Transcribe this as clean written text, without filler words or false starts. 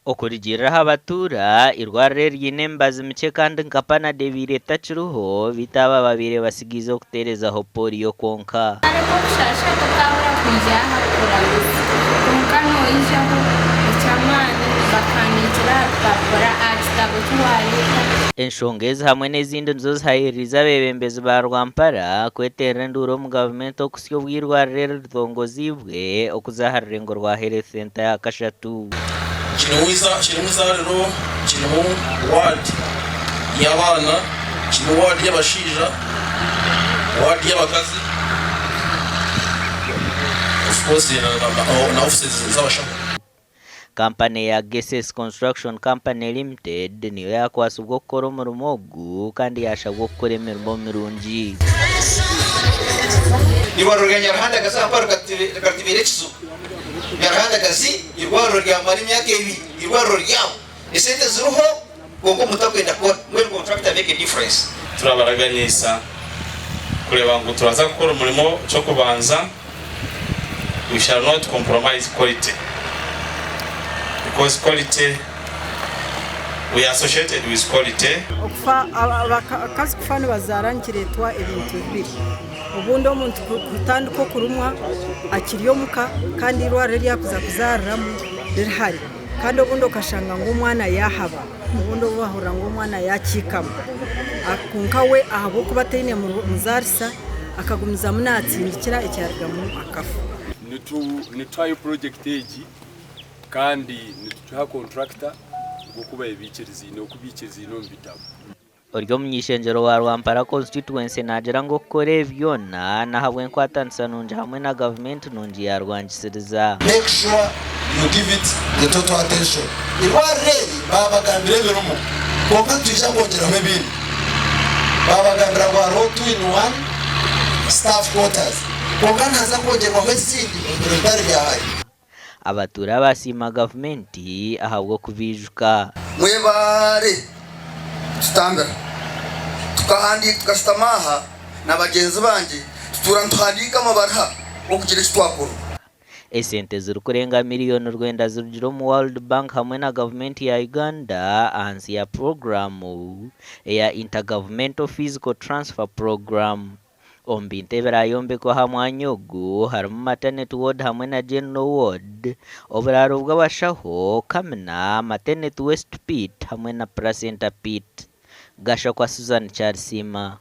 Okurigiriraho abatura irwariro ry'enembazi mike kandi nkapana debire tachiruho bitaba babire basigize okuterezaho polio konka. Ariko kushasha kutabura kujya hakura konka noyijaho icyamani bakanikira bakora akitabo cy'uwareta. Enshongezi hamwe n'izindi nizo zihayiriza abebembezi ba Rwampara kwetera enduro mu gavumenti okusya obwirwariro ritongozibwe okuzaharira ngo rwa health center ya Kashatu. Kirimu izariro, kirimu wadi y'abana, kirimu wadi y'abashija, wadi y'abakazi, of course na offices z'abashaka. Kampani ya Agacencwire Construction Company Limited niyo yakwasa ubwo gukora umurimo ogu kandi yashabwa gukora emirimo mirungi. Irwariro rya Nyarahanda Agacencwire rukatibirekizo Nyarahanda gazi irwariro rya mari myaka ibiri irwariro ryabo esente ziruho gogo mutakwenda ko when contractor make a difference. Turabaraganisa kureba ngo turaza gukora umurimo cyo kubanza. We shall not compromise quality because quality we are associated with quality. Akazi kufana bazarangiretwa ibintu bibiri ubundi omuntu kutandiko kurumwa akiriyo muka kandi irwara ryakuza kuzaramo rihari kandi ubundi ukashanga ngo umwana yahaba ubundi bahura ngo umwana yakikama akunkawe ahabo kuba atine muzarisa akagumiza munatsindikira icyarigamo akafu nitwayo project egi kandi nituha contractor gokuba ebikirizi no kubikirizi no mbitabo. Oryo munyishenjero wa Rwampara constituency nagira ngo kore byona nahabwe nkwatanisa nunje hamwe na government nunji yarwangisiriza. Make sure you give it the total attention. Irwariro babagambire birumo konka tujya kongera mebiri babagambira kwa road in one staff quarters konka ntaza kongerwa hwesindi ibirindari byahaye. Abatura basima gavumenti ahabwo kubijuka. Mwebare tutambira tukahandi tukastamaha na bagenzi banje turantuhandika amabara okugira kitwakuru. Esente zirukurenga miliyoni rwenda zirugiro mu World Bank hamwe na gavumenti ya Uganda ahansi ya programu ya Intergovernmental Physical Transfer Program. Ombinte berayombekwa hamwanya ogu harimu maternity ward hamwe na general ward oburaro bw'abashaho kamina maternity west pit hamwe na placenta pit. Gasha kwa Susan Charsima.